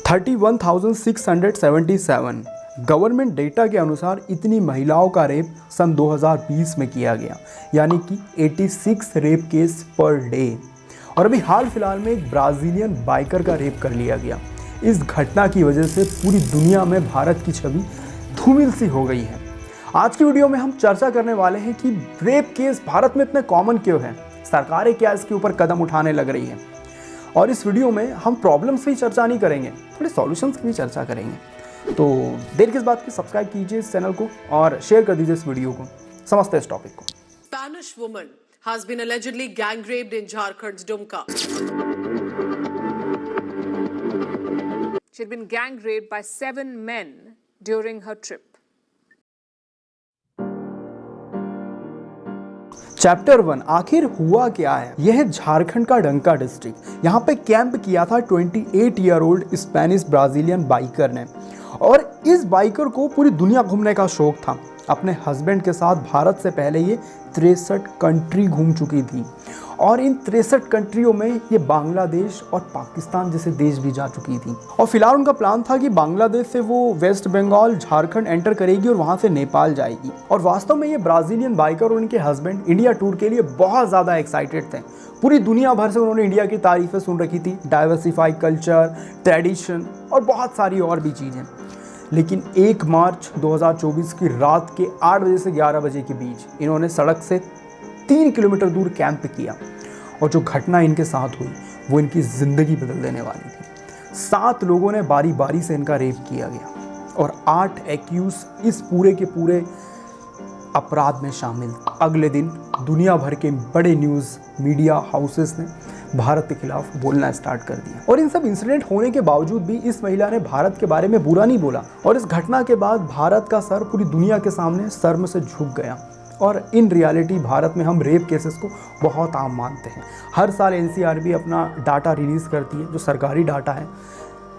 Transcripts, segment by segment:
31,677 government data के अनुसार इतनी महिलाओं का रेप सन 2020 में किया गया, यानी कि 86 रेप केस पर डे। और अभी हाल फिलहाल में एक ब्राज़ीलियन बाइकर का रेप कर लिया गया। इस घटना की वजह से पूरी दुनिया में भारत की छवि धूमिल सी हो गई है। आज की वीडियो में हम चर्चा करने वाले हैं कि रेप केस भारत में इतने कॉमन क्यों हैं, सरकारें क्या इसके ऊपर कदम उठाने लग रही हैं। और इस वीडियो में हम प्रॉब्लम्स की चर्चा नहीं करेंगे, थोड़े सॉल्यूशंस की भी चर्चा करेंगे। तो देर किस बात की, सब्सक्राइब कीजिए इस चैनल को और शेयर कर दीजिए इस वीडियो को। समझते हैं इस टॉपिक को। Spanish woman has been allegedly gang raped in Jharkhand's Dumka. She had been gang raped by 7 men during her trip. Chapter 1, आखिर हुआ क्या है। यह है झारखंड का डंका डिस्ट्रिक्ट। यहाँ पे कैंप किया था 28 year old Spanish Brazilian biker ने। और इस बाइकर को पूरी दुनिया घूमने का शौक था। अपने हस्बैंड के साथ भारत से पहले ये 63 कंट्री घूम चुकी थी और इन 63 कंट्रियों में ये बांग्लादेश और पाकिस्तान जैसे देश भी जा चुकी थी। और फिलहाल उनका प्लान था कि बांग्लादेश से वो वेस्ट बंगाल, झारखंड एंटर करेगी और वहाँ से नेपाल जाएगी। और वास्तव में ये ब्राज़ीलियन बाइकर और उनके हस्बैंड इंडिया टूर के लिए बहुत ज़्यादा एक्साइटेड थे। पूरी दुनिया भर से उन्होंने इंडिया की तारीफ़ें सुन रखी थी, डाइवर्सिफाई कल्चर, ट्रेडिशन और बहुत सारी और भी चीज़ें। लेकिन 1 मार्च 2024 की रात के 8 बजे से 11 बजे के बीच इन्होंने सड़क से 3 किलोमीटर दूर कैंप किया और जो घटना इनके साथ हुई वो इनकी ज़िंदगी बदल देने वाली थी। 7 लोगों ने बारी बारी से इनका रेप किया गया और 8 एक्यूज इस पूरे के पूरे अपराध में शामिल। अगले दिन दुनिया भर के बड़े न्यूज़ मीडिया हाउसेस ने भारत के खिलाफ बोलना स्टार्ट कर दिया। और इन सब इंसिडेंट होने के बावजूद भी इस महिला ने भारत के बारे में बुरा नहीं बोला। और इस घटना के बाद भारत का सर पूरी दुनिया के सामने शर्म से झुक गया। और इन रियलिटी भारत में हम रेप केसेस को बहुत आम मानते हैं। हर साल NCRB अपना डाटा रिलीज़ करती है जो सरकारी डाटा है,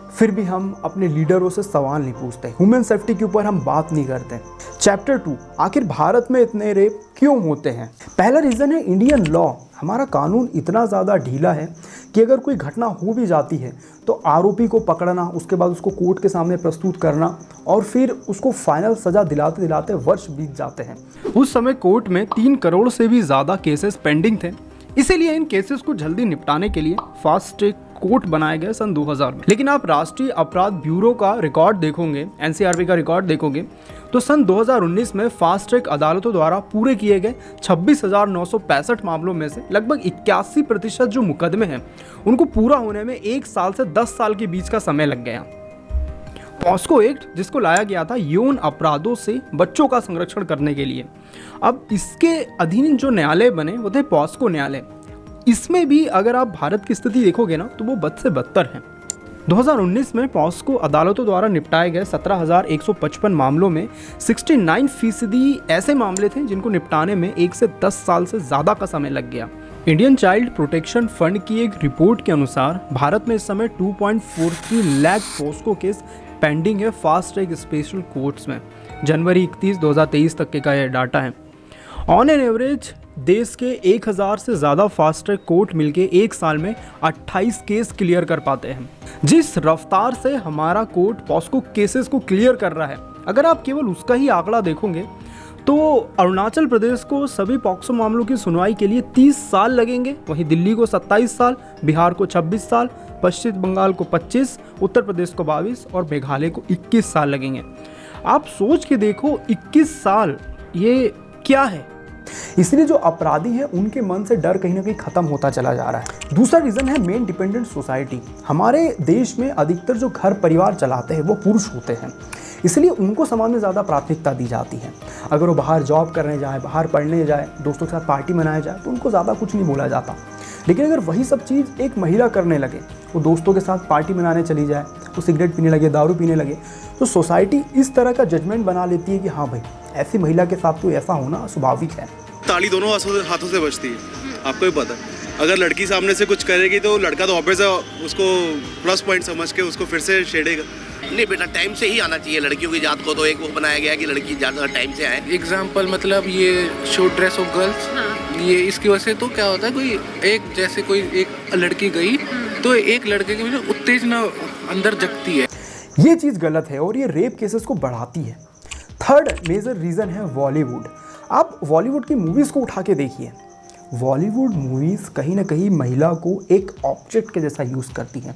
फिर भी हम अपने लीडरों से सवाल नहीं पूछते, ह्यूमन सेफ्टी के ऊपर हम बात नहीं करते। चैप्टर 2, आखिर भारत में इतने रेप क्यों होते हैं। पहला रीज़न है इंडियन लॉ। हमारा कानून इतना ज़्यादा ढीला है कि अगर कोई घटना हो भी जाती है तो आरोपी को पकड़ना, उसके बाद उसको कोर्ट के सामने प्रस्तुत करना और फिर उसको फाइनल सज़ा दिलाते दिलाते वर्ष बीत जाते हैं। उस समय कोर्ट में 3 करोड़ से भी ज़्यादा केसेस पेंडिंग थे। इसीलिए इन केसेस को जल्दी निपटाने के लिए फास्ट ट्रैक कोर्ट बनाए गए सन 2000 में। लेकिन आप राष्ट्रीय अपराध ब्यूरो का रिकॉर्ड देखोगे, NCRB का रिकॉर्ड देखोगे तो सन 2019 में फास्ट ट्रैक अदालतों द्वारा पूरे किए गए 26,965 मामलों में से लगभग 81% जो मुकदमे हैं उनको पूरा होने में 1 साल से 10 साल के बीच का समय लग गया। पॉस्को एक्ट, जिसको लाया गया था यौन अपराधों से बच्चों का संरक्षण करने के लिए, अब इसके अधीन जो न्यायालय बने वो थे पॉस्को न्यायालय। इसमें भी अगर आप भारत की स्थिति देखोगे ना तो वो बद से बदतर है। 2019 में पॉस्को अदालतों द्वारा निपटाए गए 17,155 मामलों में 69% ऐसे मामले थे जिनको निपटाने में 1 से 10 साल से ज़्यादा का समय लग गया। इंडियन चाइल्ड प्रोटेक्शन फंड की एक रिपोर्ट के अनुसार भारत में इस समय 2.43 लाख पॉस्को केस पेंडिंग है फास्ट ट्रैक स्पेशल कोर्ट्स में। जनवरी 31, 2023 तक का यह डाटा है। ऑन एन एवरेज देश के 1000 से ज़्यादा फास्ट ट्रैक कोर्ट मिलके 1 साल में 28 केस क्लियर कर पाते हैं। जिस रफ्तार से हमारा कोर्ट पॉस्को केसेस को क्लियर कर रहा है, अगर आप केवल उसका ही आंकड़ा देखोगे तो अरुणाचल प्रदेश को सभी पॉक्सो मामलों की सुनवाई के लिए 30 साल लगेंगे, वहीं दिल्ली को 27 साल, बिहार को 26 साल, पश्चिम बंगाल को 25, उत्तर प्रदेश को 22 और मेघालय को 21 साल लगेंगे। आप सोच के देखो 21 साल ये क्या है। इसलिए जो अपराधी हैं उनके मन से डर कहीं ना कहीं खत्म होता चला जा रहा है। दूसरा रीज़न है मेन डिपेंडेंट सोसाइटी। हमारे देश में अधिकतर जो घर परिवार चलाते हैं वो पुरुष होते हैं, इसलिए उनको समाज में ज़्यादा प्राथमिकता दी जाती है। अगर वो बाहर जॉब करने जाए, बाहर पढ़ने जाए, दोस्तों के साथ पार्टी मनाया जाए तो उनको ज़्यादा कुछ नहीं बोला जाता। लेकिन अगर वही सब चीज़ एक महिला करने लगे, वो दोस्तों के साथ पार्टी मनाने चली जाए, वो सिगरेट पीने लगे, दारू पीने लगे, तो सोसाइटी इस तरह का जजमेंट बना लेती है कि हाँ भाई ऐसी महिला के साथ तो ऐसा होना स्वाभाविक है। ताली दोनों हाथों से बजती है, आपको भी पता है। अगर लड़की सामने से कुछ करेगी तो लड़का तो ऑब्वियस है उसको प्लस पॉइंट समझ के उसको फिर से छेड़ेगा। नहीं बेटा, टाइम से ही आना चाहिए। लड़कियों की जात को तो एक वो बनाया गया कि लड़की ज़्यादा टाइम से आए। एग्जाम्पल मतलब ये शॉर्ट ड्रेस ऑफ गर्ल्स, ये इसकी वजह से तो क्या होता है, कोई एक जैसे कोई एक लड़की गई तो एक लड़के के बीच उत्तेजना अंदर जगती है। ये चीज़ गलत है और ये रेप केसेस को बढ़ाती है। थर्ड मेजर रीज़न है बॉलीवुड। आप बॉलीवुड की मूवीज़ को उठा के देखिए, बॉलीवुड मूवीज़ कहीं ना कहीं महिला को एक ऑब्जेक्ट के जैसा यूज़ करती हैं।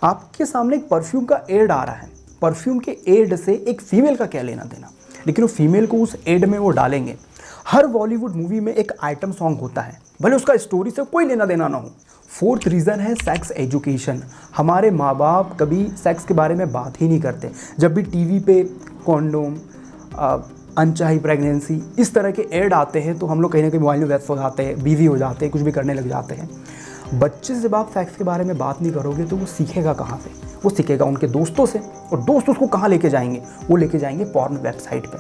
आपके सामने एक परफ्यूम का एड आ रहा है, परफ्यूम के एड से एक फीमेल का क्या लेना देना, लेकिन वो फीमेल को उस एड में वो डालेंगे। हर बॉलीवुड मूवी में एक आइटम सॉन्ग होता है, भले उसका स्टोरी से कोई लेना देना ना हो। फोर्थ रीज़न है सेक्स एजुकेशन। हमारे माँ बाप कभी सेक्स के बारे में बात ही नहीं करते। जब भी टीवी पे कॉन्डोम, अनचाही प्रेगनेंसी, इस तरह के ऐड आते हैं तो हम लोग कहीं ना कहीं मोबाइल में व्यस्त हो जाते हैं, बिजी हो जाते हैं, कुछ भी करने लग जाते हैं। बच्चे से जब आप सेक्स के बारे में बात नहीं करोगे तो वो सीखेगा कहाँ से? वो सीखेगा उनके दोस्तों से, और दोस्त उसको कहाँ लेके जाएंगे? वो लेके जाएंगे पॉर्न वेबसाइट पे,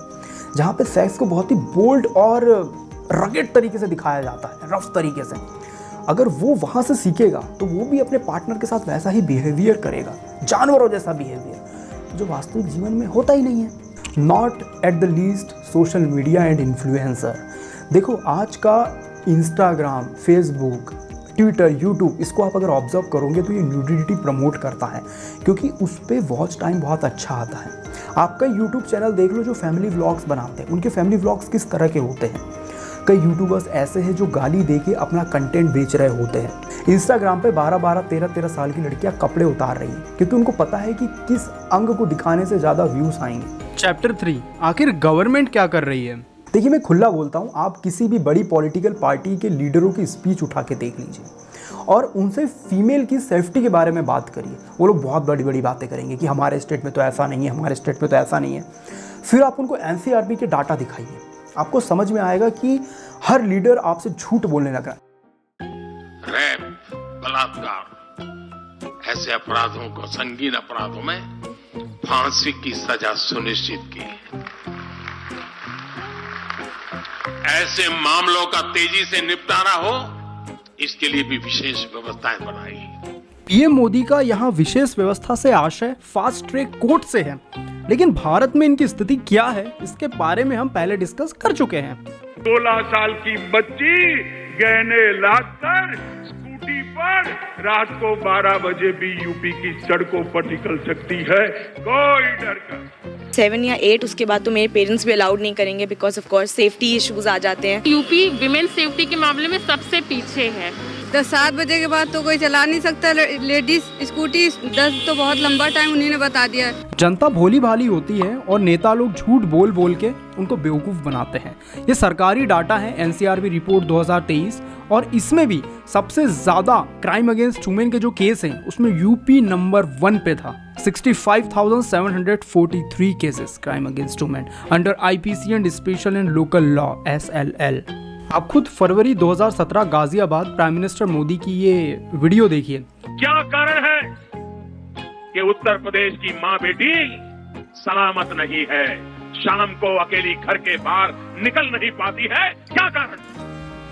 जहाँ पे सेक्स को बहुत ही बोल्ड और रगेड तरीके से दिखाया जाता है, रफ तरीके से। अगर वो वहाँ से सीखेगा तो वो भी अपने पार्टनर के साथ वैसा ही बिहेवियर करेगा, जानवरों जैसा बिहेवियर, जो वास्तविक जीवन में होता ही नहीं है। Not at the least social media and influencer. देखो आज का इंस्टाग्राम, फेसबुक, ट्विटर, यूट्यूब, इसको आप अगर ऑब्जर्व करोगे तो ये न्यूडिटी प्रमोट करता है, क्योंकि उस पर वॉच टाइम बहुत अच्छा आता है। आपका यूट्यूब चैनल देख लो जो फैमिली व्लॉग्स बनाते हैं, उनके फैमिली व्लॉग्स किस तरह के होते हैं। कई यूट्यूबर्स ऐसे हैं जो गाली दे के अपना कंटेंट बेच रहे होते हैं। इंस्टाग्राम पे 12-12, 13-13 साल की लड़कियां कपड़े उतार रही हैं, क्योंकि उनको पता है कि किस अंग को दिखाने से ज़्यादा व्यूज़ आएंगे। चैप्टर 3, आखिर गवर्नमेंट क्या कर रही है? देखिए मैं खुला बोलता हूँ, आप किसी भी बड़ी पॉलिटिकल पार्टी के लीडरों की स्पीच उठा के देख लीजिए और उनसे फीमेल की सेफ्टी के बारे में बात करिए। वो लोग बहुत बड़ी बड़ी बातें करेंगे कि हमारे स्टेट में तो ऐसा नहीं है, हमारे स्टेट में तो ऐसा नहीं है। फिर आप उनको एनसीआरबी के डाटा दिखाइए, आपको समझ में आएगा कि हर लीडर आपसे झूठ बोलने लगा। रेप, बलात्कार, ऐसे अपराधों को, संगीन अपराधों में फांसी की सजा सुनिश्चित की। ऐसे मामलों का तेजी से निपटारा हो, इसके लिए भी विशेष व्यवस्थाएं बनाई। पीएम मोदी का यहाँ विशेष व्यवस्था से आशय फास्ट ट्रैक कोर्ट से है, लेकिन भारत में इनकी स्थिति क्या है इसके बारे में हम पहले डिस्कस कर चुके हैं। 16 साल की बच्ची गहने लाकर स्कूटी पर रात को 12 बजे भी यूपी की सड़कों पर निकल सकती है, कोई डर का। 7 या 8 उसके बाद तो मेरे पेरेंट्स भी अलाउड नहीं करेंगे, because of course safety issues आ जाते हैं। यूपी विमेन सेफ्टी के मामले में सबसे पीछे है। 7 बजे के बाद तो कोई चला नहीं सकता लेडीज स्कूटी, 10 तो बहुत लंबा टाइम उन्हीं ने बता दिया। जनता भोली भाली होती है और नेता लोग झूठ बोल बोल के उनको बेवकूफ़ बनाते हैं। ये सरकारी डाटा है, एनसीआरबी रिपोर्ट 2023, और इसमें भी सबसे ज़्यादा क्राइम अगेंस्ट वुमेन के जो केस हैं उसमें यूपी नंबर 1 पे था। 65,743 cases crime against women under IPC and special and local law SLL। आप खुद फरवरी 2017 गाजियाबाद प्राइम मिनिस्टर मोदी की ये वीडियो देखिए। क्या कारण है कि उत्तर प्रदेश की माँ बेटी सलामत नहीं है, शाम को अकेली घर के बाहर निकल नहीं पाती है? क्या कारण?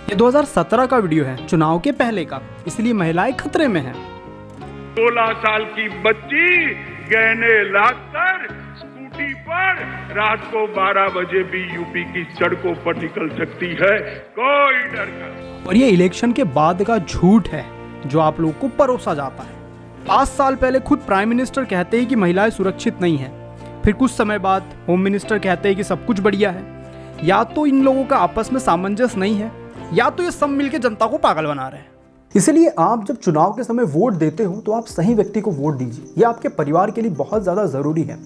ये 2017 का वीडियो है, चुनाव के पहले का, इसलिए महिलाएं खतरे में हैं। 16 साल की बच्ची गहने लाकर स्कूटी पर रात को 12 बजे भी यूपी की सड़कों पर निकल सकती है, कोई डर का। और ये इलेक्शन के बाद का झूठ है जो आप लोग को परोसा जाता है। 5 साल पहले खुद प्राइम मिनिस्टर कहते हैं कि महिलाएं सुरक्षित नहीं हैं, फिर कुछ समय बाद होम मिनिस्टर कहते हैं कि सब कुछ बढ़िया है। या तो इन लोगों का आपस में सामंजस्य नहीं है, या तो ये सब मिलकर जनता को पागल बना रहे हैं। इसलिए आप जब चुनाव के समय वोट देते हो तो आप सही व्यक्ति को वोट दीजिए। यह आपके परिवार के लिए बहुत ज़्यादा ज़रूरी है।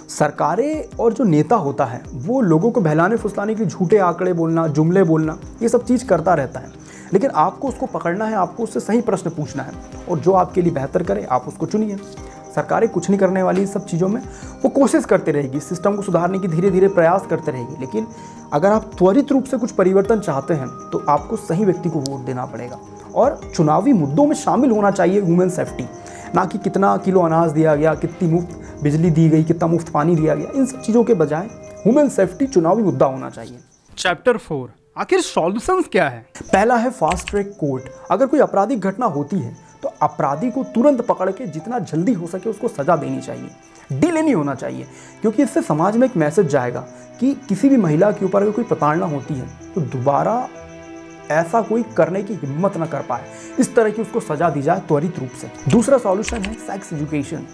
सरकारें और जो नेता होता है वो लोगों को बहलाने फुसलाने के लिए झूठे आंकड़े बोलना, जुमले बोलना, ये सब चीज़ करता रहता है, लेकिन आपको उसको पकड़ना है, आपको उससे सही प्रश्न पूछना है, और जो आपके लिए बेहतर करे आप उसको चुनिए। सरकारें कुछ नहीं करने वाली सब चीज़ों में, वो कोशिश करते रहेगी, सिस्टम को सुधारने की धीरे धीरे प्रयास करते रहेगी, लेकिन अगर आप त्वरित रूप से कुछ परिवर्तन चाहते हैं तो आपको सही व्यक्ति को वोट देना पड़ेगा। और चुनावी मुद्दों में शामिल होना चाहिए वुमेन सेफ्टी, ना कि कितना किलो अनाज दिया गया, कितनी मुफ्त बिजली दी गई, कितना मुफ्त पानी दिया गया, इन सब चीज़ों के बजाय वुमेन सेफ्टी चुनावी मुद्दा होना चाहिए। चैप्टर 4, आखिर सॉल्यूशंस क्या है? पहला है फास्ट ट्रैक कोर्ट। अगर कोई आपराधिक घटना होती है तो अपराधी को तुरंत पकड़ के जितना जल्दी हो सके उसको सजा देनी चाहिए, डिले नहीं होना चाहिए, क्योंकि इससे समाज में एक मैसेज जाएगा कि किसी भी महिला के ऊपर अगर कोई प्रताड़ना होती है तो दोबारा ऐसा कोई करने की हिम्मत ना कर पाए, इस तरह की उसको सजा दी जाए त्वरित रूप से। दूसरा सॉल्यूशन है सेक्स एजुकेशन।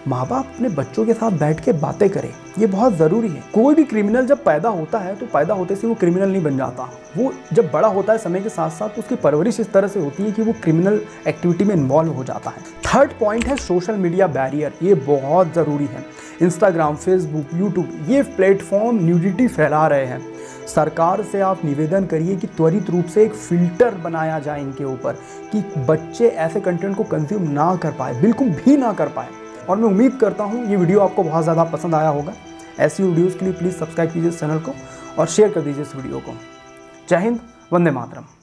माँ बाप अपने बच्चों के साथ बैठ के बातें करें, ये बहुत ज़रूरी है। कोई भी क्रिमिनल जब पैदा होता है तो पैदा होते से वो क्रिमिनल नहीं बन जाता। वो जब बड़ा होता है समय के साथ साथ तो उसकी परवरिश इस तरह से होती है कि वो क्रिमिनल एक्टिविटी में इन्वॉल्व हो जाता है। थर्ड पॉइंट है सोशल मीडिया बैरियर। ये बहुत ज़रूरी है। इंस्टाग्राम, फेसबुक, यूट्यूब ये प्लेटफॉर्म न्यूडिटी फैला रहे हैं। सरकार से आप निवेदन करिए कि त्वरित रूप से एक फ़िल्टर बनाया जाए इनके ऊपर कि बच्चे ऐसे कंटेंट को कंज्यूम ना कर पाए, बिल्कुल भी ना कर पाए। और मैं उम्मीद करता हूँ ये वीडियो आपको बहुत ज़्यादा पसंद आया होगा। ऐसी वीडियोज़ के लिए प्लीज़ सब्सक्राइब कीजिए इस चैनल को और शेयर कर दीजिए इस वीडियो को। जय हिंद, वंदे मातरम।